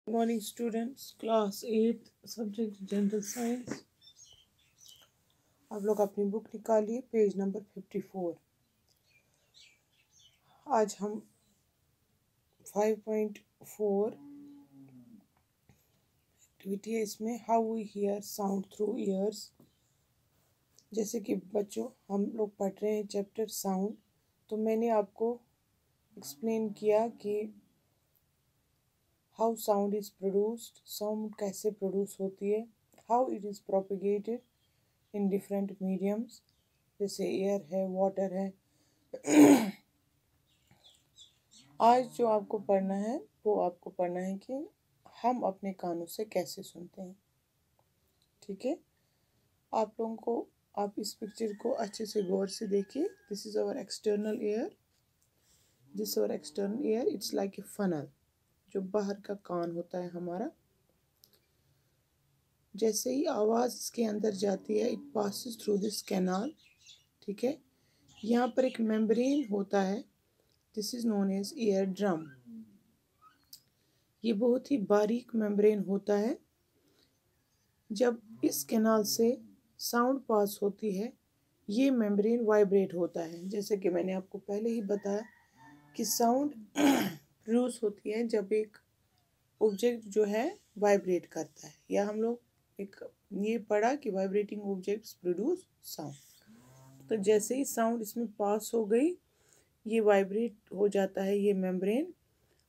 Good morning students, class 8 subject general science. आप लोग अपनी बुक निकालिए, पेज नंबर 54। आज हम 5.4 एक्टिविटी है, इसमें how we hear sound through ears. जैसे कि बच्चों हम लोग पढ़ रहे हैं चैप्टर साउंड, तो मैंने आपको एक्सप्लेन किया कि how sound is produced, sound कैसे प्रोड्यूस होती है, how it is propagated in different mediums, जैसे एयर है, वाटर है। आज जो आपको पढ़ना है वो आपको पढ़ना है कि हम अपने कानों से कैसे सुनते हैं। ठीक है, आप लोगों को आप इस पिक्चर को अच्छे से गौर से देखिए। This is our external ear, this our external ear, it's like a funnel, जो बाहर का कान होता है हमारा। जैसे ही आवाज़ इसके अंदर जाती है, it passes through this canal. ठीक है, यहाँ पर एक मेम्ब्रेन होता है, this is known as ear drum. ये बहुत ही बारीक मेम्ब्रेन होता है। जब इस कैनाल से साउंड पास होती है, ये मेम्ब्रेन वाइब्रेट होता है। जैसे कि मैंने आपको पहले ही बताया कि साउंड प्रोड्यूस होती है जब एक ऑब्जेक्ट जो है वाइब्रेट करता है, या हम लोग एक ये पढ़ा कि वाइब्रेटिंग ऑब्जेक्ट्स प्रोड्यूस साउंड। तो जैसे ही साउंड इसमें पास हो गई, ये वाइब्रेट हो जाता है ये मेम्ब्रेन।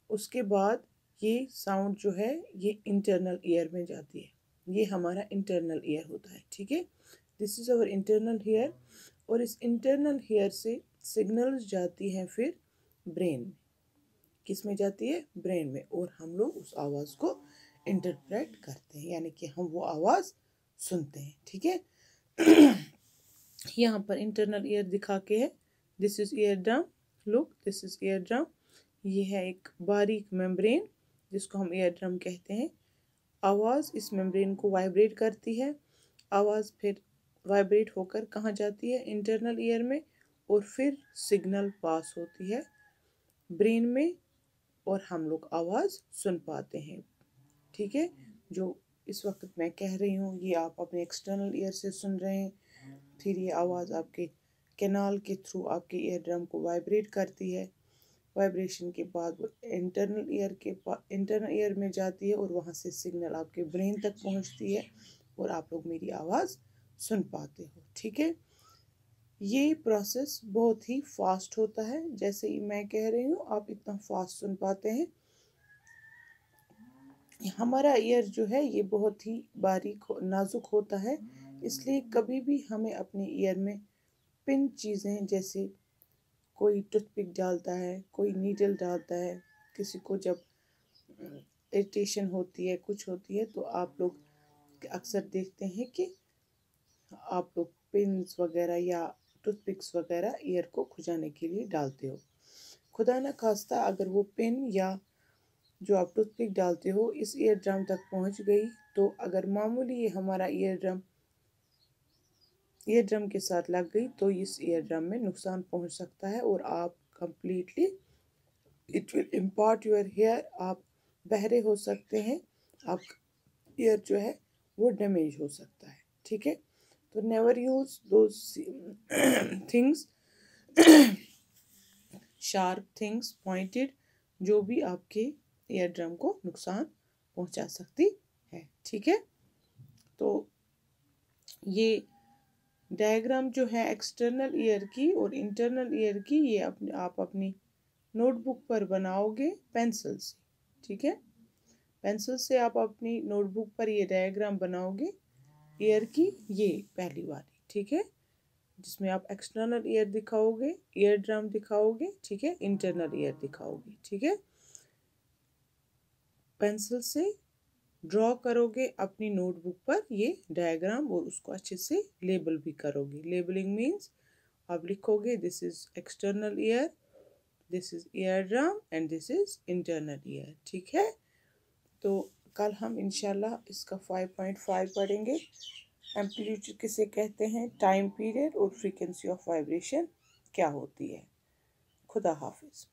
उसके बाद ये साउंड जो है ये इंटरनल ईयर में जाती है। ये हमारा इंटरनल ईयर होता है। ठीक है, this is our internal ear. और इस इंटरनल ईयर से सिग्नल्स जाती हैं फिर ब्रेन में। किस में जाती है? ब्रेन में। और हम लोग उस आवाज़ को इंटरप्रेट करते हैं, यानी कि हम वो आवाज़ सुनते हैं। ठीक है, यहाँ पर इंटरनल ईयर दिखा के है, this is ear drum, look this is year drum. ये है एक बारीक मेम्ब्रेन जिसको हम ईयर ड्रम कहते हैं। आवाज़ इस मेम्ब्रेन को वाइब्रेट करती है। आवाज़ फिर वाइब्रेट होकर कहाँ जाती है? इंटरनल ईयर में। और फिर सिग्नल पास होती है ब्रेन में और हम लोग आवाज़ सुन पाते हैं। ठीक है, जो इस वक्त मैं कह रही हूँ ये आप अपने एक्सटर्नल ईयर से सुन रहे हैं। फिर ये आवाज़ आपके कैनाल के थ्रू आपके ईयर ड्रम को वाइब्रेट करती है। वाइब्रेशन के बाद वो इंटरनल ईयर में जाती है और वहाँ से सिग्नल आपके ब्रेन तक पहुँचती है और आप लोग मेरी आवाज़ सुन पाते हो। ठीक है, ये प्रोसेस बहुत ही फास्ट होता है। जैसे ही मैं कह रही हूँ आप इतना फास्ट सुन पाते हैं। हमारा ईयर जो है ये बहुत ही बारीक नाजुक होता है, इसलिए कभी भी हमें अपने ईयर में पिन चीज़ें, जैसे कोई टूथपिक डालता है, कोई नीडल डालता है, किसी को जब इरिटेशन होती है, कुछ होती है, तो आप लोग अक्सर देखते हैं कि आप लोग पिन्स वगैरह या टूथपिक्स वगैरह ईयर को खुजाने के लिए डालते हो। खुदा न खास्ता अगर वो पिन या जो आप टूथपिक डालते हो इस ईयर ड्रम तक पहुंच गई, तो अगर मामूली ये हमारा ईयर ड्रम के साथ लग गई, तो इस ईयर ड्रम में नुकसान पहुंच सकता है और आप completely it will impair your hair, आप बहरे हो सकते हैं, आप ईयर जो है वो डैमेज हो सकता है। ठीक है, तो never use those things, sharp things, pointed, जो भी आपके ईयर ड्रम को नुकसान पहुंचा सकती है। ठीक है, तो ये डायग्राम जो है एक्सटर्नल ईयर की और इंटरनल ईयर की, ये आप अपनी नोटबुक पर बनाओगे पेंसिल से। ठीक है, पेंसिल से आप अपनी नोटबुक पर ये डायग्राम बनाओगे ईयर की, ये पहली वाली। ठीक है, जिसमें आप एक्सटर्नल ईयर दिखाओगे, ईयर ड्रम दिखाओगे, ठीक है, इंटरनल ईयर दिखाओगे। ठीक है, पेंसिल से ड्रॉ करोगे अपनी नोटबुक पर ये डायग्राम और उसको अच्छे से लेबल भी करोगे। लेबलिंग मीन्स आप लिखोगे this is external ear, this is ear drum and this is internal ear. ठीक है, तो कल हम इंशाल्लाह इसका 5.5 पढ़ेंगे। एम्पलीट्यूड किसे कहते हैं, टाइम पीरियड और फ्रीक्वेंसी ऑफ वाइब्रेशन क्या होती है। खुदा हाफिज।